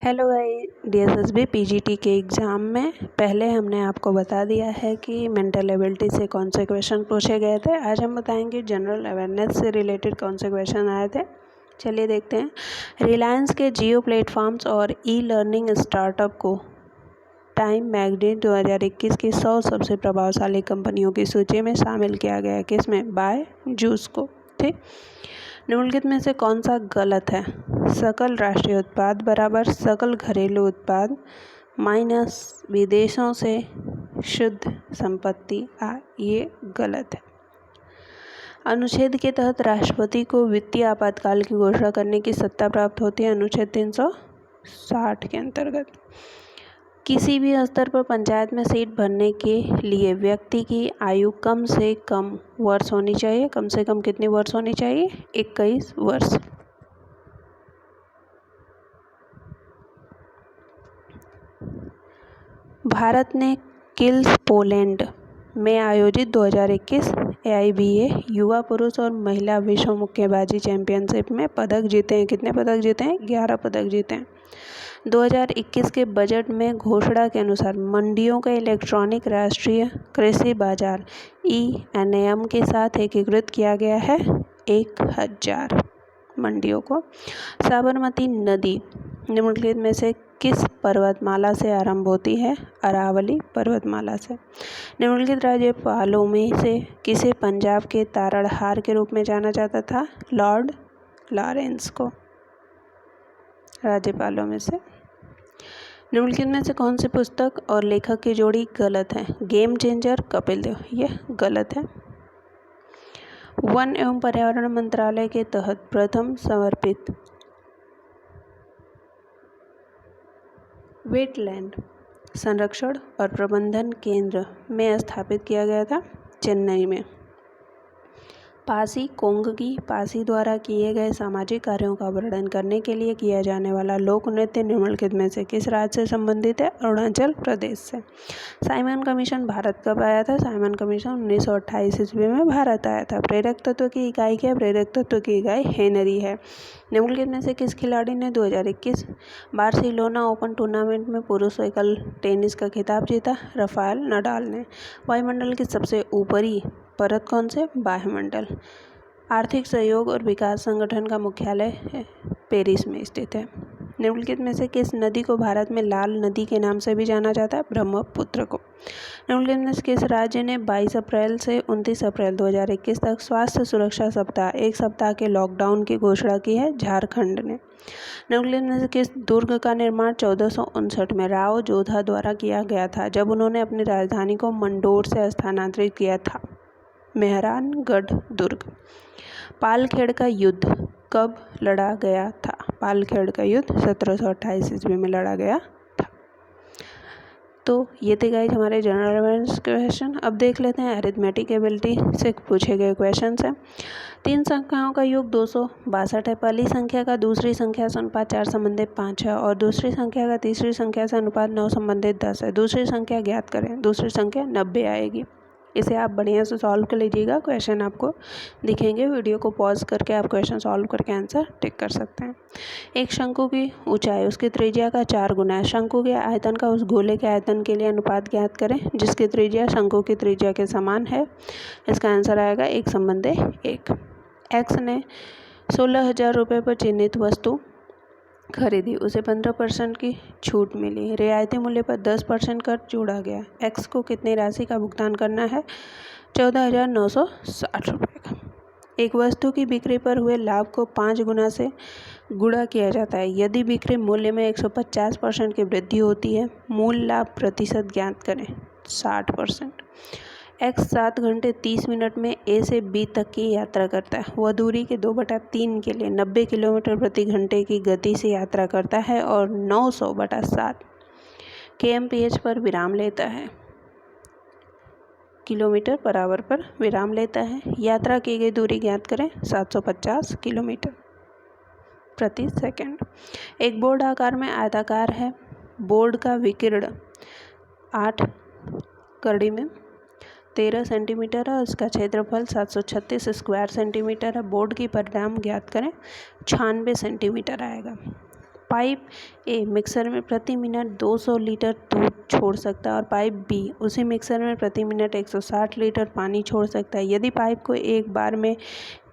Hello guys, DSSB PGT के exam में पहले हमने आपको बता दिया है कि मेंटल एबिलिटी से कौन से क्वेश्चन पूछे गए थे। आज हम बताएंगे जनरल अवेयरनेस से रिलेटेड कौन से क्वेश्चन आए थे। चलिए देखते हैं। रिलायंस के जियो प्लेटफॉर्म्स और ई लर्निंग स्टार्टअप को टाइम मैगजीन 2021 की 100 सबसे प्रभावशाली कंपनियों की सूची में शामिल किया गया। किसमें? बायजूस को। ठीक, निम्नलिखित में से कौन सा गलत है? सकल राष्ट्रीय उत्पाद बराबर सकल घरेलू उत्पाद माइनस विदेशों से शुद्ध संपत्ति आय, ये गलत है। अनुच्छेद के तहत राष्ट्रपति को वित्तीय आपातकाल की घोषणा करने की सत्ता प्राप्त होती है अनुच्छेद 360 के अंतर्गत। किसी भी स्तर पर पंचायत में सीट भरने के लिए व्यक्ति की आयु कम से कम वर्ष होनी चाहिए। कम से कम कितने वर्ष होनी चाहिए? 21 वर्ष। भारत ने किल्स पोलैंड में आयोजित 2021 AIBA युवा पुरुष और महिला विश्व मुक्केबाजी चैंपियनशिप में पदक जीते हैं। कितने पदक जीते हैं? 11 पदक जीते हैं। 2021 के बजट में घोषणा के अनुसार मंडियों का इलेक्ट्रॉनिक राष्ट्रीय कृषि बाजार ENAM के साथ एकीकृत किया गया है 1000 मंडियों को। साबरमती नदी निम्नलिखित में से किस पर्वतमाला से आरंभ होती है? अरावली पर्वतमाला से। निम्नलिखित राज्यपालों में से किसे पंजाब के तारणहार के रूप में जाना जाता था? लॉर्ड लॉरेंस को। राज्यपालों में से निम्नलिखित में से कौन सी पुस्तक और लेखक की जोड़ी गलत है? गेम चेंजर, कपिल देव, यह गलत है। वन एवं पर्यावरण मंत्रालय के तहत प्रथम समर्पित वेटलैंड संरक्षण और प्रबंधन केंद्र में स्थापित किया गया था चेन्नई में। पासी कोंगकी पासी द्वारा किए गए सामाजिक कार्यों का वर्णन करने के लिए किया जाने वाला लोक नृत्य निम्नलिखित में से किस राज्य से संबंधित है? अरुणाचल प्रदेश से। साइमन कमीशन भारत कब आया था? साइमन कमीशन 1928 ईस्वी में भारत आया था। प्रेरक तत्व की इकाई क्या है? प्रेरक तत्व की इकाई हेनरी है। निम्नलिखित में से किस खिलाड़ी ने 2021 बार्सिलोना ओपन टूर्नामेंट में पुरुष एकल टेनिस का खिताब जीता? राफेल नडाल ने। वायुमंडल की सबसे ऊपरी परत कौन से? वायुमंडल। आर्थिक सहयोग और विकास संगठन का मुख्यालय पेरिस में स्थित है। निम्नलिखित में से किस नदी को भारत में लाल नदी के नाम से भी जाना जाता है? ब्रह्मपुत्र को। निम्नलिखित में से किस राज्य ने 22 अप्रैल से 29 अप्रैल 2021 तक स्वास्थ्य सुरक्षा सप्ताह, एक सप्ताह के लॉकडाउन की घोषणा की है? झारखंड ने। निम्नलिखित में से किस दुर्ग का निर्माण 1459 में राव जोधा द्वारा किया गया था, जब उन्होंने अपनी राजधानी को मंडोर से स्थानांतरित किया था? मेहरानगढ़ दुर्ग। पालखेड़ का युद्ध कब लड़ा गया था? पालखेड़ का युद्ध 1728 ईस्वी में लड़ा गया था। तो ये थे गाइस हमारे जनरल अवेयरनेस क्वेश्चन। अब देख लेते हैं अरिथमेटिक एबिलिटी से पूछे गए क्वेश्चन है। 3 संख्याओं का योग 262 है। पहली संख्या का दूसरी संख्या से अनुपात 4 संबंधित 5 है और दूसरी संख्या का तीसरी संख्या से अनुपात 9 संबंधित 10 है। दूसरी संख्या ज्ञात करें। दूसरी संख्या 90 आएगी। इसे आप बढ़िया से सॉल्व कर लीजिएगा। क्वेश्चन आपको दिखेंगे। वीडियो को पॉज करके आप क्वेश्चन सॉल्व करके आंसर टिक कर सकते हैं। एक शंकु की ऊंचाई उसकी त्रिज्या का 4 गुना है। शंकु के आयतन का उस गोले के आयतन के लिए अनुपात ज्ञात करें जिसकी त्रिज्या शंकु की त्रिज्या के समान है। इसका आंसर आएगा 1/1। एक्स ने 16,000 रुपये पर चिन्हित वस्तु खरीदी, उसे 15% की छूट मिली। रियायती मूल्य पर 10% कर जोड़ा गया। एक्स को कितनी राशि का भुगतान करना है? 14,960 रुपये का। एक वस्तु की बिक्री पर हुए लाभ को 5 गुना से गुणा किया जाता है यदि बिक्री मूल्य में 150% की वृद्धि होती है। मूल लाभ प्रतिशत ज्ञात करें। 60%। एक्स 7 घंटे 30 मिनट में ए से बी तक की यात्रा करता है। वह दूरी के 2/3 के लिए 90 किलोमीटर प्रति घंटे की गति से यात्रा करता है और 900/7 kmph पर विराम लेता है। किलोमीटर पर आवर पर विराम लेता है। यात्रा की गई दूरी ज्ञात करें। 750 किलोमीटर प्रति सेकंड। एक बोर्ड आकार में आयताकार है। बोर्ड का विकिरण 8 कड़ी में 13 सेंटीमीटर है और उसका क्षेत्रफल 736 स्क्वायर सेंटीमीटर है। बोर्ड की परिमाप ज्ञात करें। 96 सेंटीमीटर आएगा। पाइप ए मिक्सर में प्रति मिनट 200 लीटर दूध छोड़ सकता है और पाइप बी उसी मिक्सर में प्रति मिनट 160 लीटर पानी छोड़ सकता है। यदि पाइप को एक बार में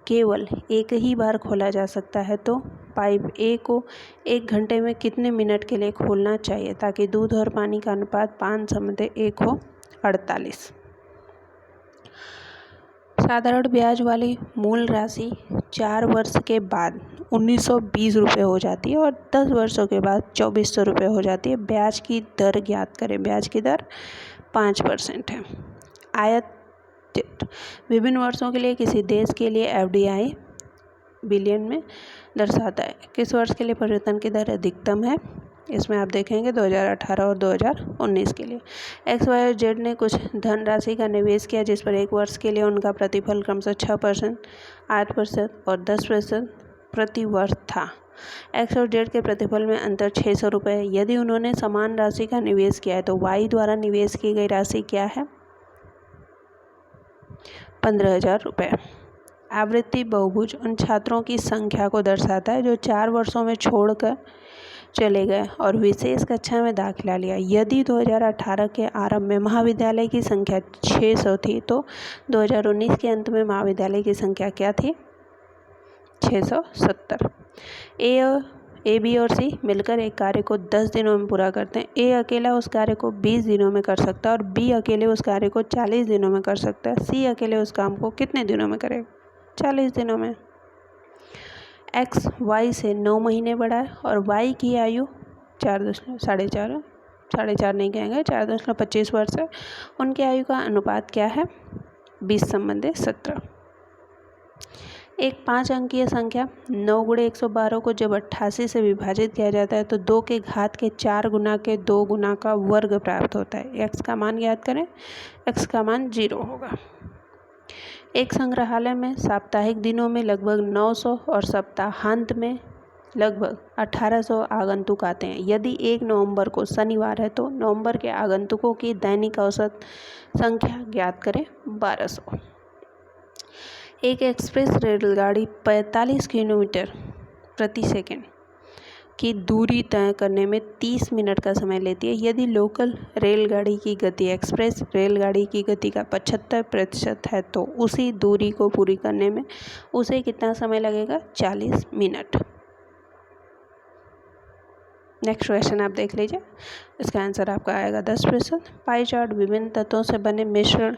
केवल एक ही बार खोला जा सकता है तो पाइप ए को 1 घंटे में कितने मिनट के लिए खोलना चाहिए ताकि दूध और पानी का अनुपात 5:1 हो? 48। साधारण ब्याज वाली मूल राशि 4 वर्ष के बाद 1920 रुपये हो जाती है और 10 वर्षों के बाद 2400 रुपये हो जाती है। ब्याज की दर ज्ञात करें। ब्याज की दर 5% है। आयत विभिन्न वर्षों के लिए किसी देश के लिए FDI बिलियन में दर्शाता है। किस वर्ष के लिए परिवर्तन की दर अधिकतम है? इसमें आप देखेंगे 2018 और 2019 के लिए। एक्स वाई और जेड ने कुछ धनराशि का निवेश किया जिस पर 1 वर्ष के लिए उनका प्रतिफल क्रमशः 6%, 8% और 10% प्रति वर्ष था। एक्स और जेड के प्रतिफल में अंतर 600 रुपये है। यदि उन्होंने समान राशि का निवेश किया है तो वाई द्वारा निवेश की गई राशि क्या है? 15,000 रुपये। आवृत्ति बहुभुज उन छात्रों की संख्या को दर्शाता है जो 4 वर्षों में छोड़कर चले गए और विशेष कक्षा में दाखिला लिया। यदि 2018 के आरंभ में महाविद्यालय की संख्या 600 थी तो 2019 के अंत में महाविद्यालय की संख्या क्या थी? 670। ए बी और सी मिलकर एक कार्य को 10 दिनों में पूरा करते हैं। ए अकेला उस कार्य को 20 दिनों में कर सकता है और बी अकेले उस कार्य को 40 दिनों में कर सकता है। सी अकेले उस काम को कितने दिनों में करेगा? 40 दिनों में। एक्स वाई से 9 महीने बड़ा है और वाई की आयु 4.5 नहीं कहेंगे 4.25 वर्ष है। उनकी आयु का अनुपात क्या है? 20:17। एक 5 अंकीय संख्या 9 × 112 को जब 88 से विभाजित किया जाता है तो 2 के घात के 4 गुना के 2 गुना का वर्ग प्राप्त होता है। एक्स का मान ज्ञात करें। एक्स का मान 0 होगा। एक संग्रहालय में साप्ताहिक दिनों में लगभग 900 और सप्ताहांत में लगभग 1800 आगंतुक आते हैं। यदि 1 नवंबर को शनिवार है तो नवंबर के आगंतुकों की दैनिक औसत संख्या ज्ञात करें। 1200। एक एक्सप्रेस रेलगाड़ी 45 किलोमीटर प्रति सेकंड की दूरी तय करने में 30 मिनट का समय लेती है। यदि लोकल रेलगाड़ी की गति एक्सप्रेस रेलगाड़ी की गति का 75% है तो उसी दूरी को पूरी करने में उसे कितना समय लगेगा? 40 मिनट। नेक्स्ट क्वेश्चन आप देख लीजिए। इसका आंसर आपका आएगा 10%। पाई चार्ट विभिन्न तत्वों से बने मिश्रण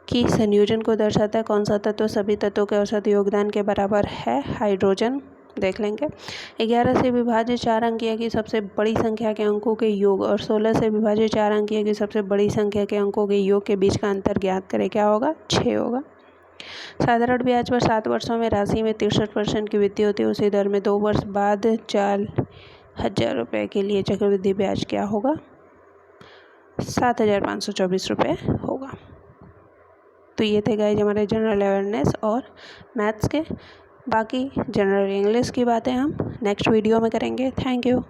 की संयोजन को दर्शाता है। कौन सा तत्व सभी तत्वों के औसत योगदान के बराबर है? हाइड्रोजन। देख लेंगे। 11 से विभाजित 4 अंकीय की सबसे बड़ी संख्या के अंकों के योग और 16 से विभाजित 4 अंकीय की सबसे बड़ी संख्या के अंकों के योग के बीच का अंतर ज्ञात करें। क्या होगा? 6 होगा। साधारण ब्याज पर 7 वर्षों में राशि में 63% की वृद्धि होती है। उसी दर में 2 वर्ष बाद 4,000 रुपये के लिए चक्रवृद्धि ब्याज क्या होगा? 7,524 रुपये होगा। तो ये थे गाइज हमारे जनरल अवेयरनेस और मैथ्स के। बाकी जनरल इंग्लिश की बातें हम नेक्स्ट वीडियो में करेंगे। Thank you.